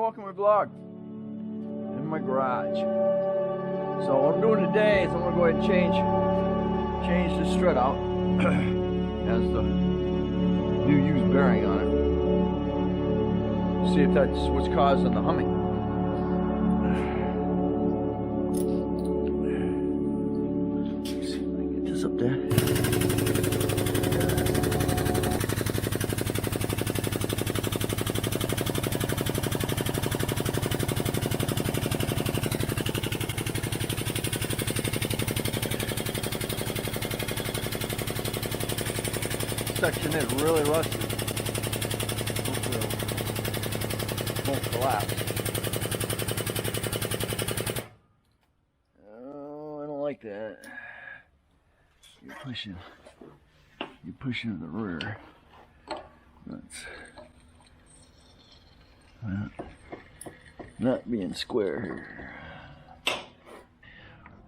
welcome to my vlog in my garage. So what I'm doing today is I'm going to go ahead and change the strut out. Has the new used bearing on it. See if that's what's causing the humming. Let's see if I can get this up there. Section is really rusty. Hopefully it won't collapse. Oh, I don't like that. You're pushing the rear. That's not being square here.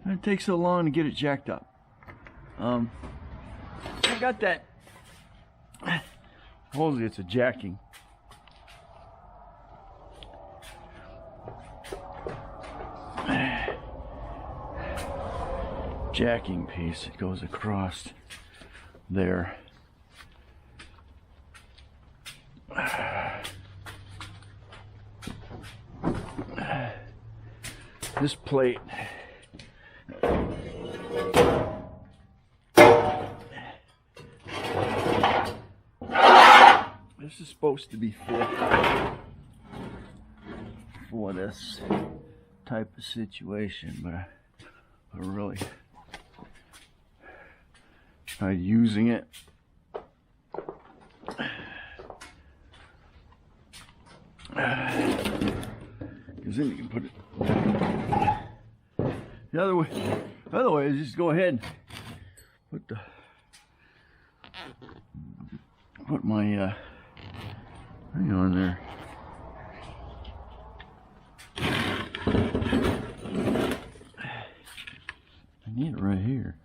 It takes so long to get it jacked up. I got that. Supposedly it's a jacking. Jacking piece that goes across there. This plate this is supposed to be fit for this type of situation, but I really tried using it. Because then you can put it the other way. Otherwise, just go ahead and put my hang on there. I need it right here.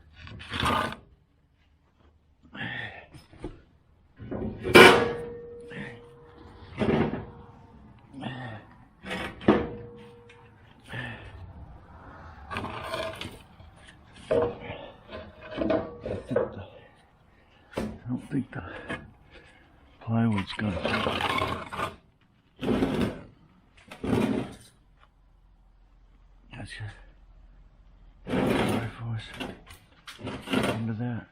I don't think the plywood's gonna. That's good. Right for us. Into that.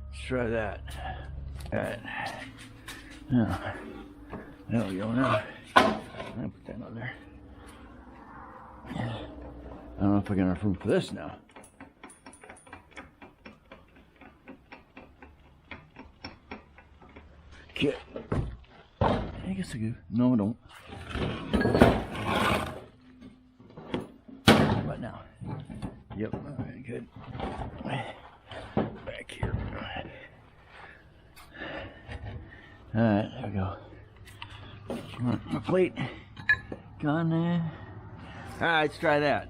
Let's try that. Alright. Now, there we go now. I'll put that on there. I don't know if I got enough room for this now. Okay. I guess I do. No, I don't. What now? Yep. Alright, good. Back here. Alright, there we go. My plate gone there. Alright, let's try that.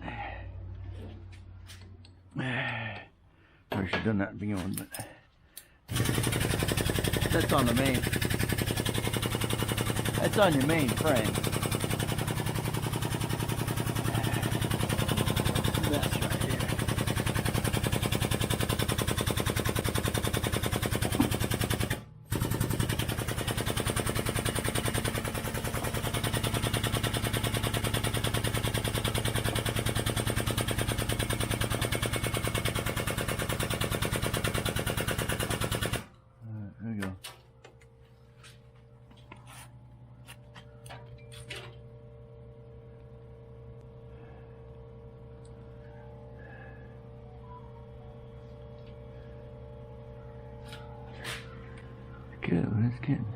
Probably should have done that at the beginning, but that's on the main. That's on your main frame. That's right here. There we go. Good, it's getting.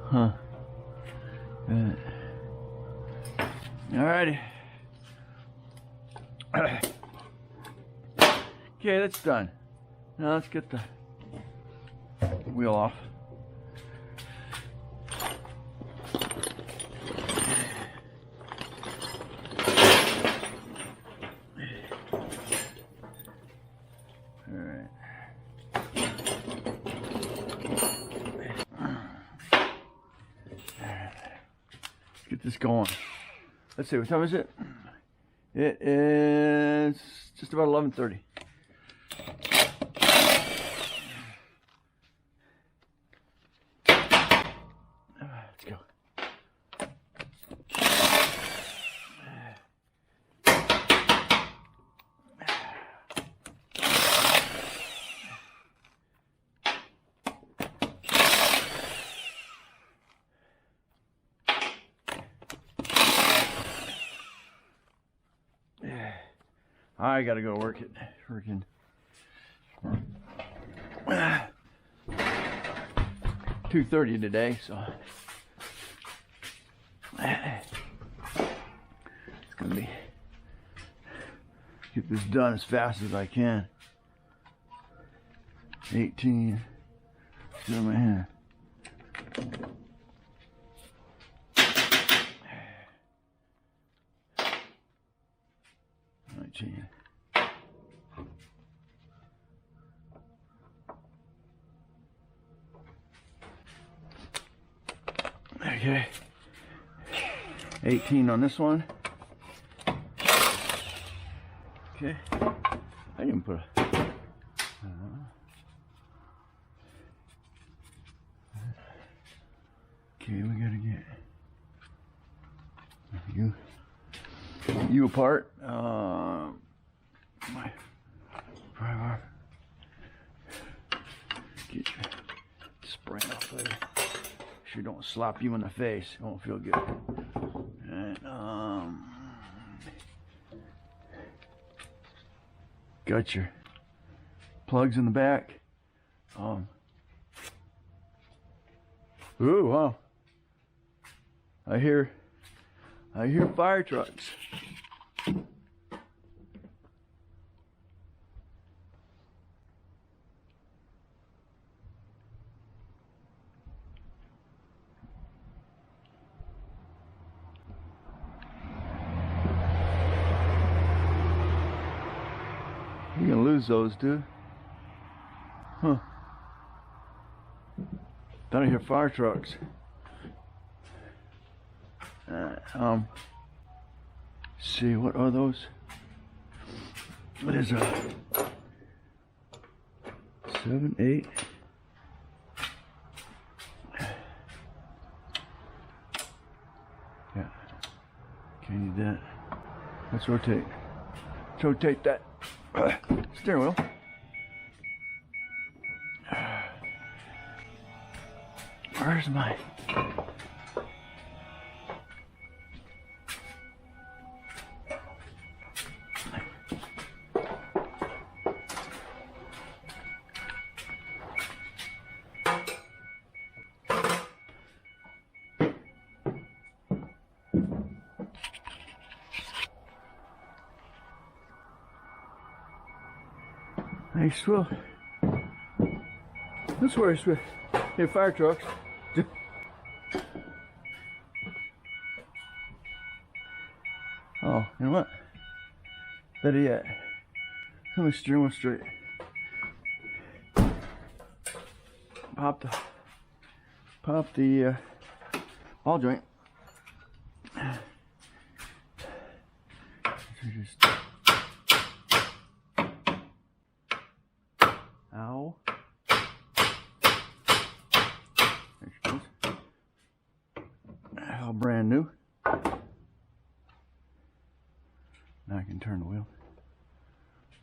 Huh. Alrighty. Okay, that's done. Now let's get the wheel off. going. Let's see, what time is it? It is just about 11:30. Let's go. I gotta go work it. Freaking 2:30 today, so it's gonna be get this done as fast as I can. 18. Still in my hand. 19. Okay. 18 on this one. Okay. I didn't put a. Okay, we gotta get you apart. My driver. Get your spray off later. Sure don't slap you in the face. It won't feel good. And got your plugs in the back. Ooh, wow. I hear fire trucks. You're gonna lose those, dude. Huh. Thought I hear fire trucks. See, what are those? What is a 7, 8? Yeah. Can't need that. Let's rotate. Let's rotate that steering wheel. Where's my? Hey, swell. That's where I swell. Hey, fire trucks. Oh, you know what? Better yet, let me steer one straight. Pop the ball joint. Ow. There she goes. All brand new. Now I can turn the wheel.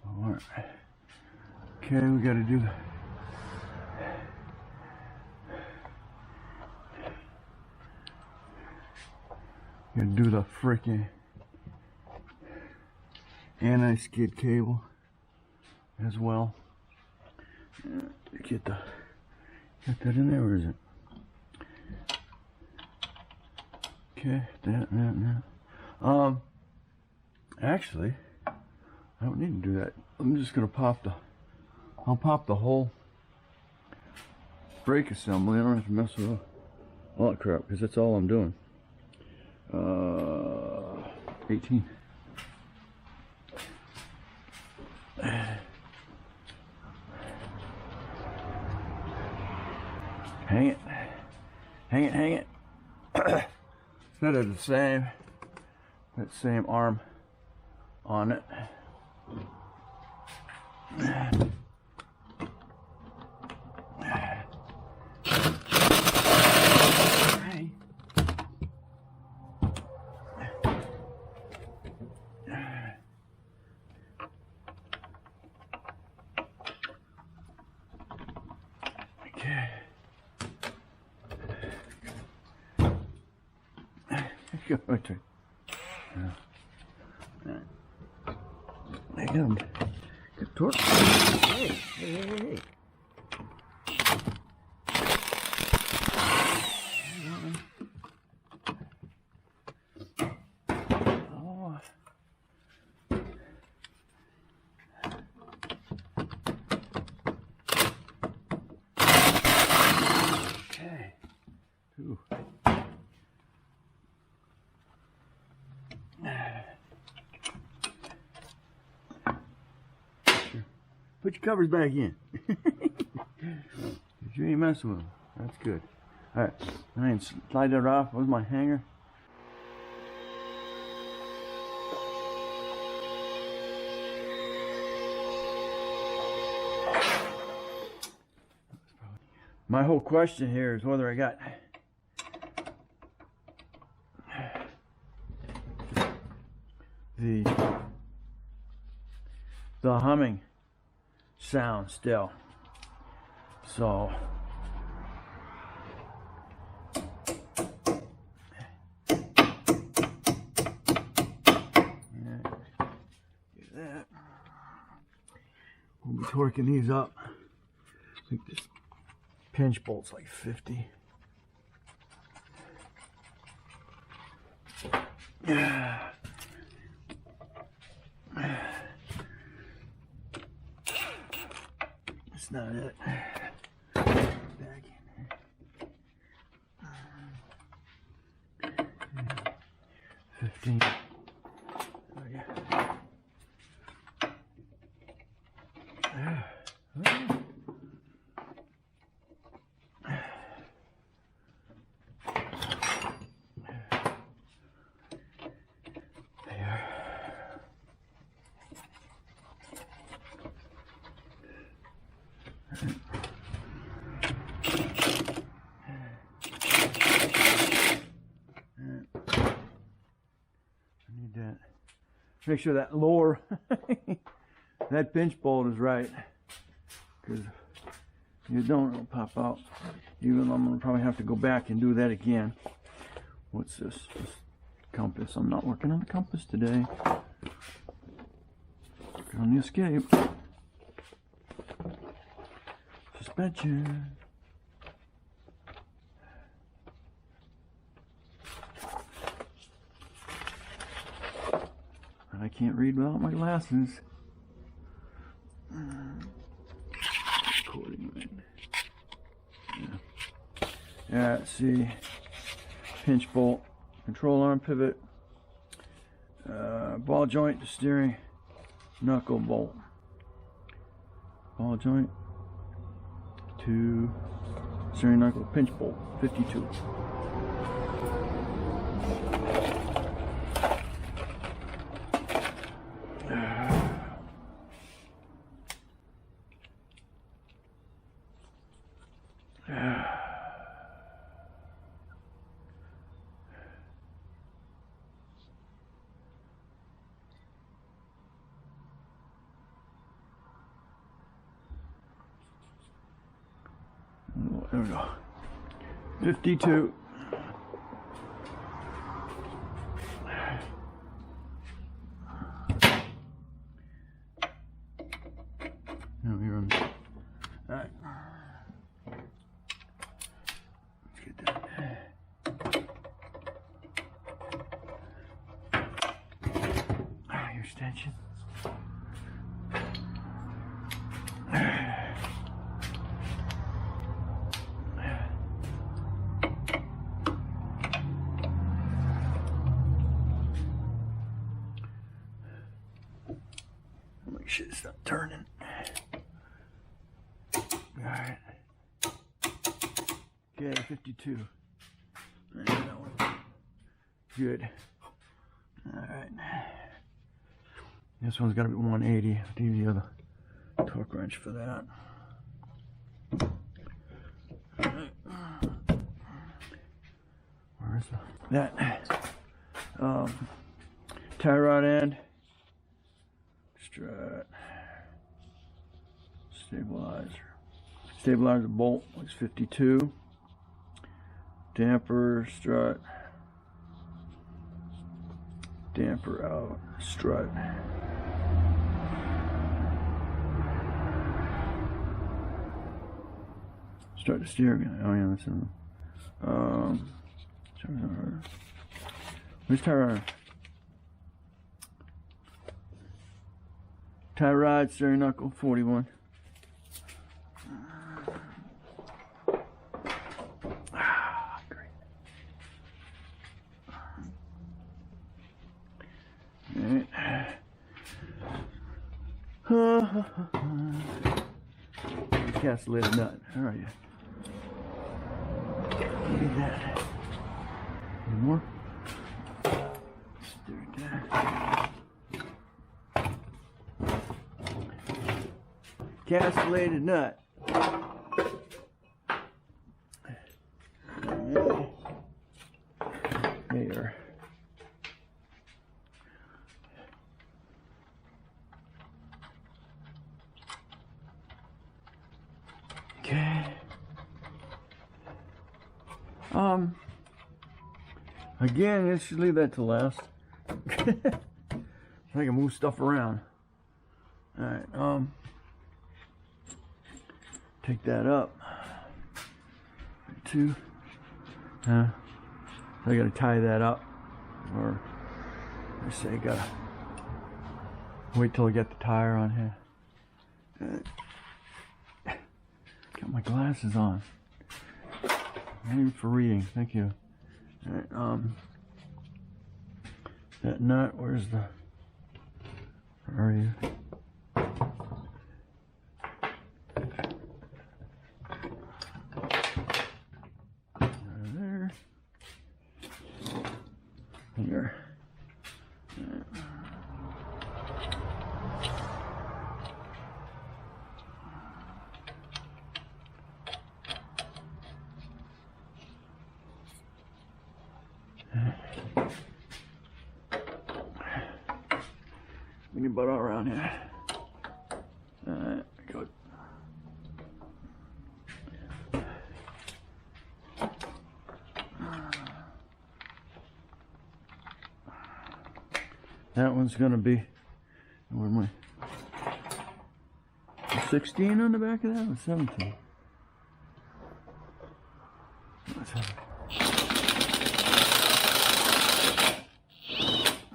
Alright. Okay, we gotta do the freaking anti-skid cable as well. Get that in there, or is it? Okay, that. Actually, I don't need to do that. I'm just gonna I'll pop the whole brake assembly. I don't have to mess with all that crap, because that's all I'm doing. 18. Hang it. Instead of the same, that same arm on it. Okay. Go right there. I got him. Good torque. Hey, hey, hey, hey. Oh. Okay. Ooh. Put your covers back in. You ain't messing with them. That's good. Alright, I can slide that off. Where's my hanger? My whole question here is whether I got the humming sound still. So yeah, do that. We'll be torquing these up. I think this pinch bolt's like 50. Yeah. That's not it. Back in there. 15. Oh, yeah. Make sure that lower that pinch bolt is right, because you don't, it'll pop out. Even though I'm gonna probably have to go back and do that again. What's this? This compass. I'm not working on the compass today. Working on the escape. Suspension. I can't read without my glasses. Yeah, let's see. Pinch bolt, control arm pivot, ball joint to steering, knuckle bolt. Ball joint to steering knuckle, pinch bolt, 52. There we go. 52. Now here on. All right. Let's get that. Your extension. Make sure it's not turning. Alright. Okay, 52. There that one. good. Alright. This one's got to be 180. I'll do the other torque wrench for that. Alright. Where is that? Tie rod end. Strut. Stabilizer bolt was 52. Damper strut. Damper out. Strut. Start the steering. Oh yeah, that's in. Where's tie rod? Tie rod, steering knuckle, 41. Ah, great. All right. Castellated nut. How are you? Need that. Any more? Castellated nut. There. Okay. Again, let's just leave that to last. I can move stuff around. Alright, take that up. 2. I gotta tie that up. Or I say gotta wait till I get the tire on here. Got my glasses on. Not even for reading, thank you. Alright, that nut, where's the, where are you? There. Here. We can butt all around here. Good. That one's gonna be, where am I? 16 on the back of that, or 17?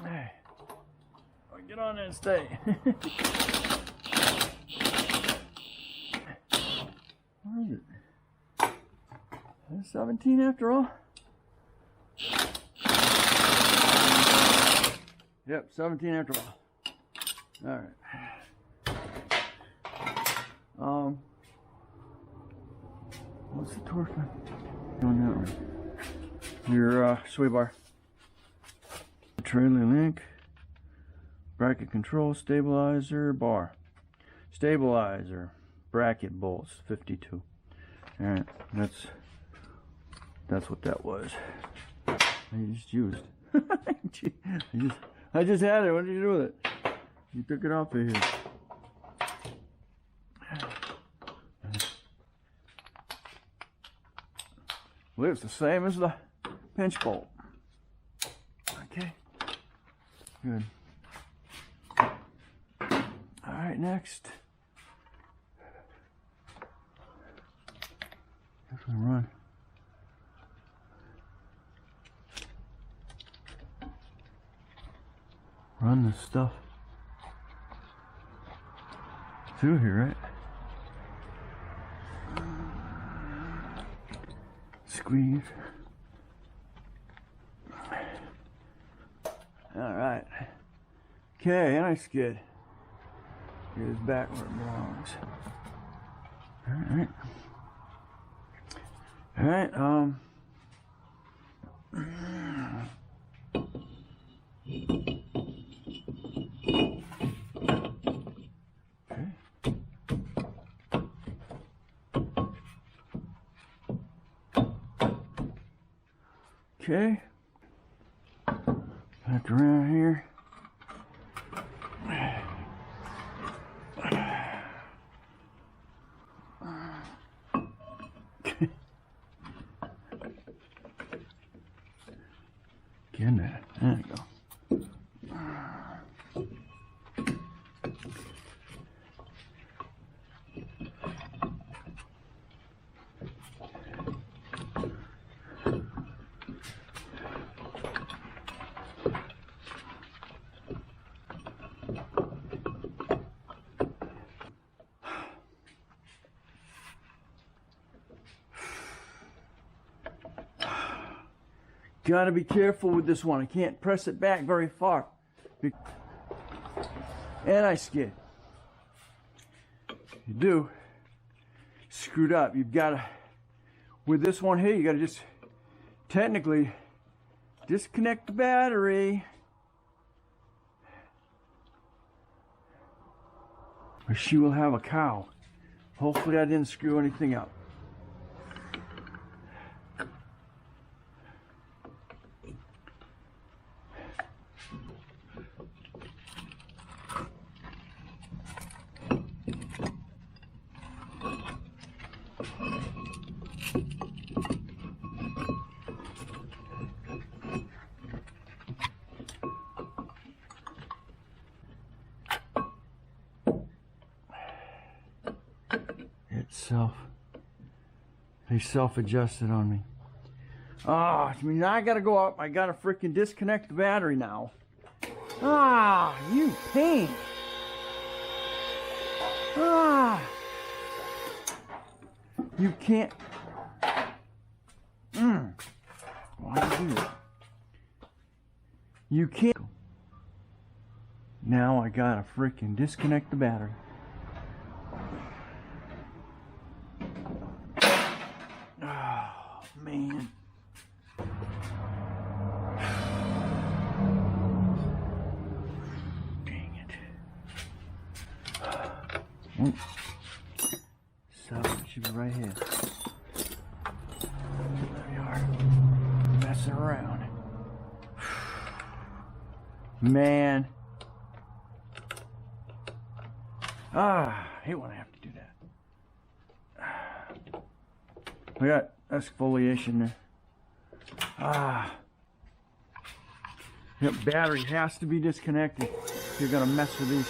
Hey, get on there and stay. Where is it? There's 17 after all? Yep, 17 after all. Alright. What's the torque on that one? Your sway bar. Trailer link. Bracket control, stabilizer, bar. Stabilizer, bracket bolts, 52. Alright, that's what that was. I just used. I just had it. What did you do with it? You took it off of here. Well, it's the same as the pinch bolt. Okay. Good. Alright, next. Definitely run. Run this stuff through here, right? Squeeze. Alright. Okay, anti-skid. Here's back where it belongs. Alright. Alright, Okay. Back around here. Get that. There you go. Gotta be careful with this one. I can't press it back very far. And I skid. You do. Screwed up. You've gotta, with this one here, you gotta just technically disconnect the battery. Or she will have a cow. Hopefully I didn't screw anything up. They self-adjusted on me. I mean, now I gotta go up. I gotta freaking disconnect the battery now. You pain. You can't. Why do you do that? You can't. Now I gotta freaking disconnect the battery. Man. Dang it. So it should be right here. There we are. Messing around. Man. I hate when I have to do that. I got exfoliation there. Yep, battery has to be disconnected if you're gonna mess with these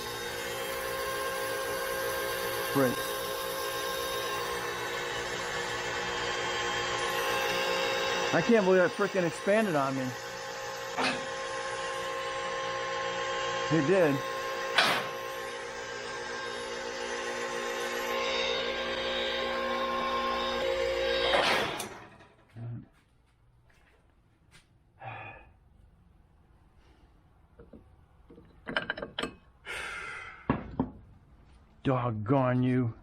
brakes. I can't believe that frickin' expanded on me. It did. Doggone you.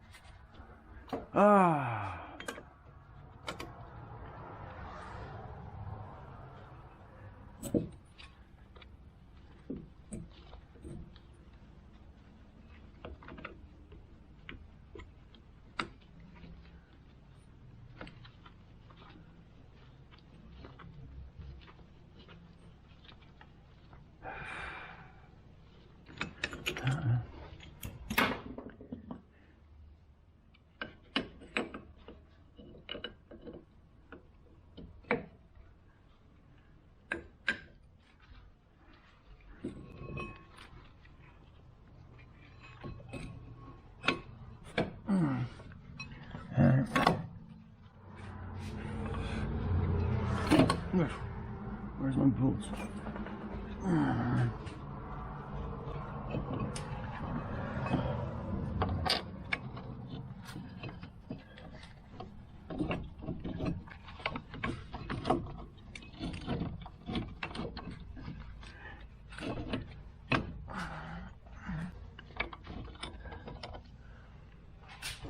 Where's my bolts?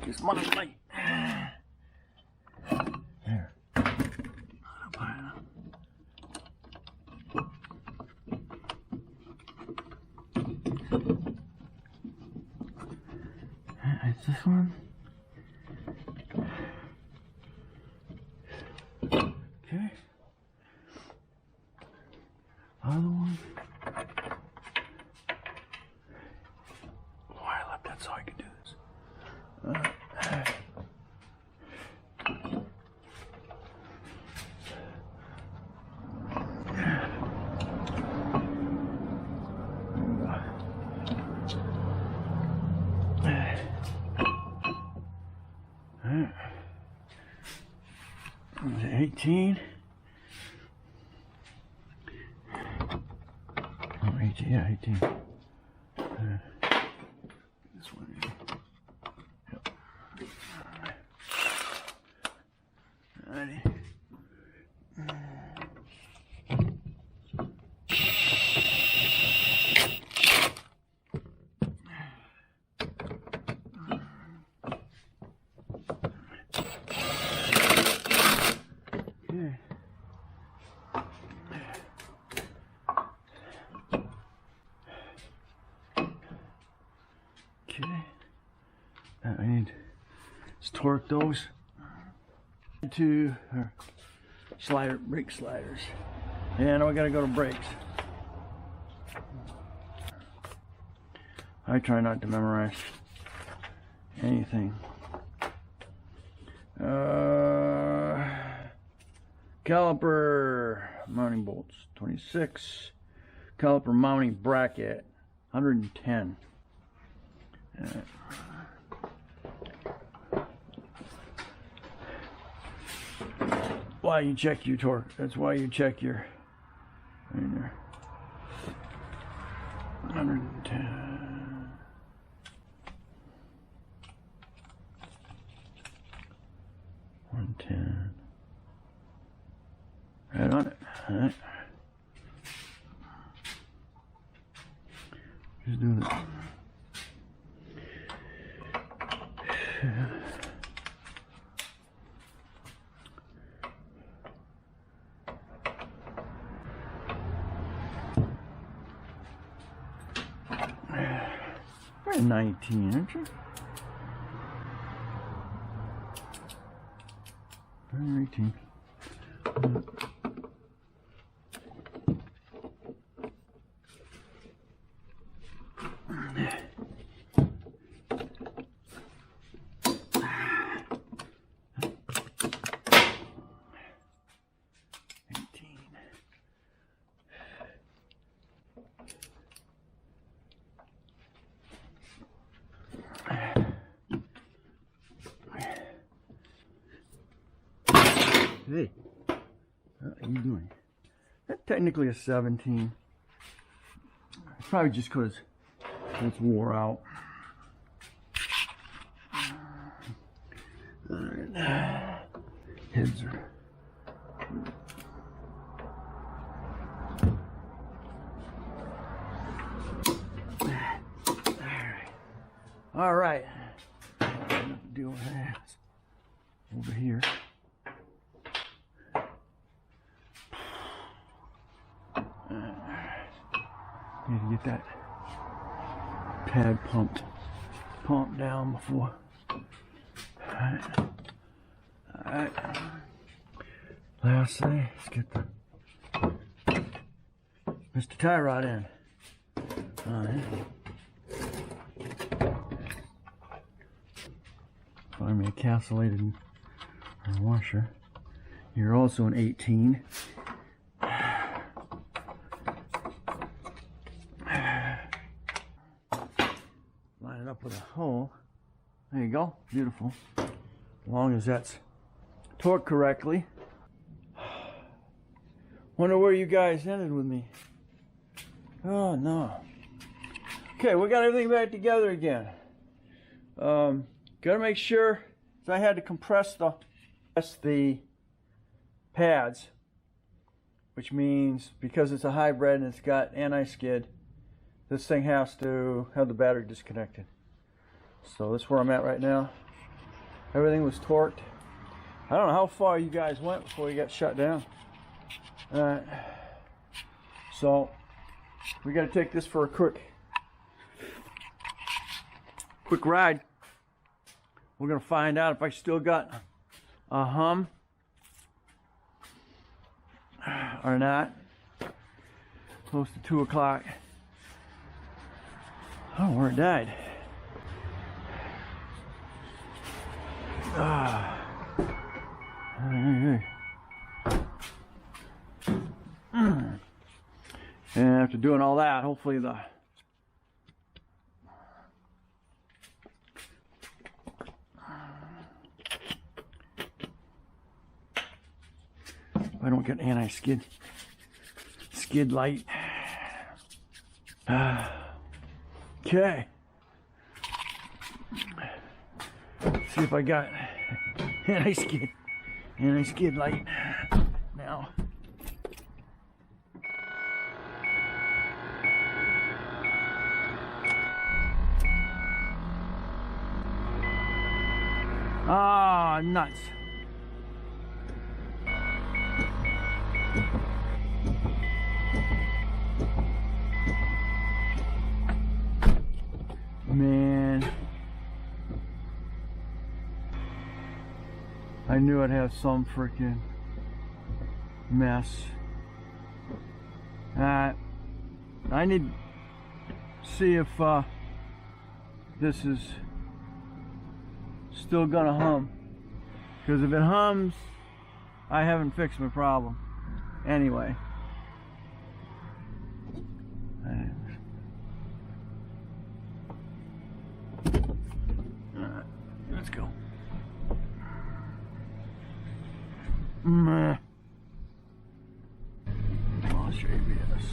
Just my light. There. It's this one. Okay. 18. Oh, 18, yeah, 18. This one. Yep. Alrighty. I need to torque those to brake sliders. And we gotta go to brakes. I try not to memorize anything. Caliper mounting bolts, 26. Caliper mounting bracket, 110. Why you check your torque. That's why you check your right there. 110. Right on it. All right. Just do that. You're 19, aren't you? You're 18. Hey, what are you doing? That's technically a 17. It's probably just because it's wore out. Alright. Heads are. Alright. Deal with that over here. Need to get that pad pumped down before. Alright. Lastly, let's get the Mr. Tie Rod in. Alright. Find me a castellated washer. You're also an 18. Line it up with a hole. There you go. Beautiful. As long as that's torqued correctly. Wonder where you guys ended with me. Oh no. Okay, we got everything back together again. Gotta make sure, so I had to compress the pads, which means because it's a hybrid and it's got anti-skid, this thing has to have the battery disconnected. So that's where I'm at right now. Everything was torqued. I don't know how far you guys went before you got shut down. Alright. So we gotta take this for a quick ride. We're gonna find out if I still got a hum or not. Close to 2 o'clock. Oh, where it died. And after doing all that, hopefully the I don't get anti-skid light. Okay. See if I got anti-skid light now. Ah, nuts. Man, I knew I'd have some freaking mess. I need to see if this is still gonna hum, because if it hums, I haven't fixed my problem. Anyway. Alright, let's go. I'll show you this.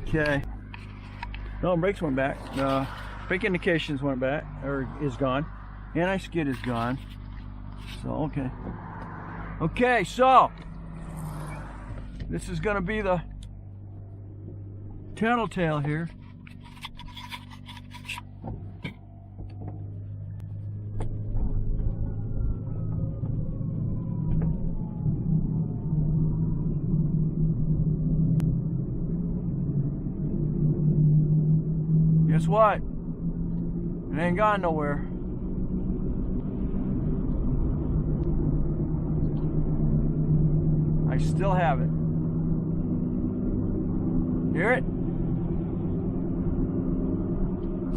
Okay. No, brakes went back. Brake indications went back, or is gone. Anti-skid is gone. So, okay. Okay, so this is gonna be the tattletale here. Guess what? It ain't gone nowhere. I still have it. Hear it?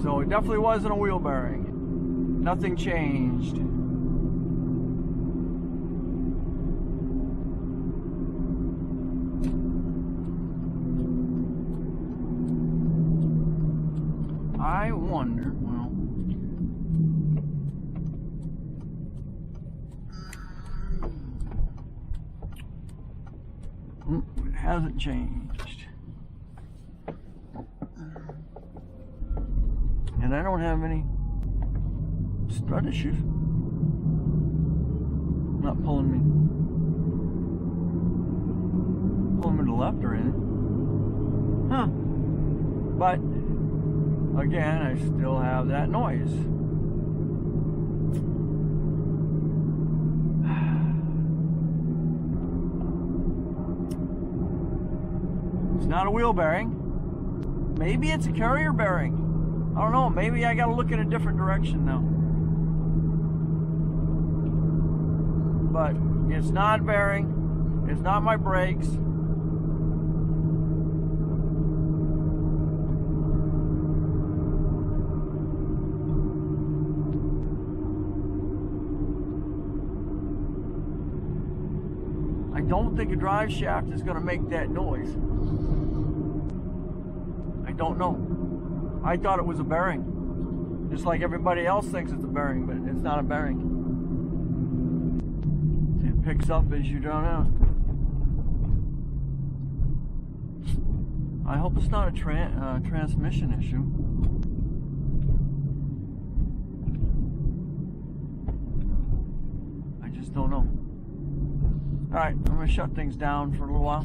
So it definitely wasn't a wheel bearing. Nothing changed. I wonder, well, it hasn't changed. And I don't have any strut issues. Not pulling me to the left or anything. Huh. But again, I still have that noise. It's not a wheel bearing. Maybe it's a carrier bearing. I don't know. Maybe I gotta look in a different direction now. But it's not bearing. It's not my brakes. I don't think a drive shaft is going to make that noise. I don't know. I thought it was a bearing. Just like everybody else thinks it's a bearing, but it's not a bearing. It picks up as you drown out. I hope it's not a transmission issue. I just don't know. Alright, I'm going to shut things down for a little while.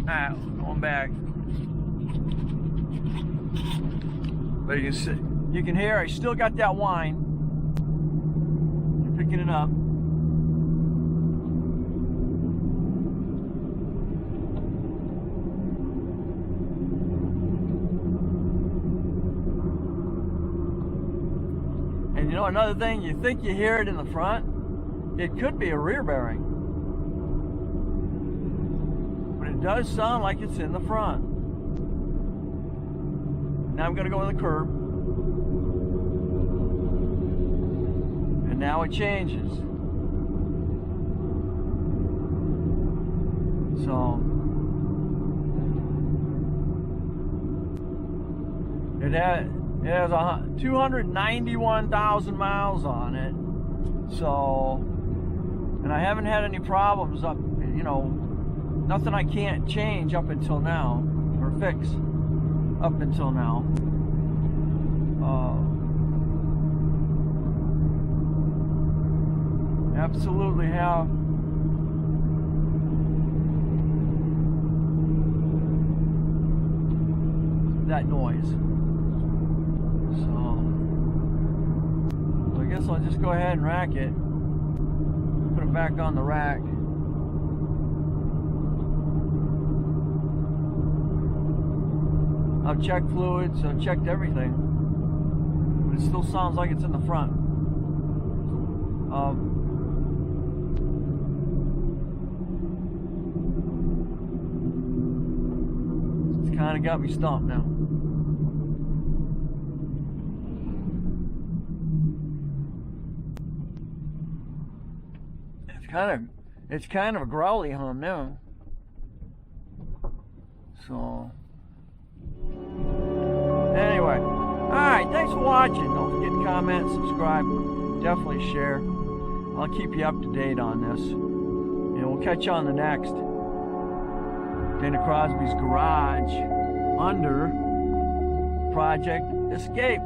Alright, going back. But you can hear I still got that whine. I'm picking it up. And you know another thing, you think you hear it in the front, it could be a rear bearing. But it does sound like it's in the front. Now I'm going to go to the curb. And now it changes. So It has 291,000 miles on it. So, and I haven't had any problems up, you know, nothing I can't change up until now, or fix up until now. Absolutely have that noise. So I guess I'll just go ahead and rack it. Put it back on the rack. I've checked fluids, I've checked everything, but it still sounds like it's in the front. It's kind of got me stumped now. It's kind of a growly hum now. So anyway, alright, thanks for watching. Don't forget to comment, subscribe, definitely share. I'll keep you up to date on this. And we'll catch you on the next Dana Crosby's Garage under Project Escape.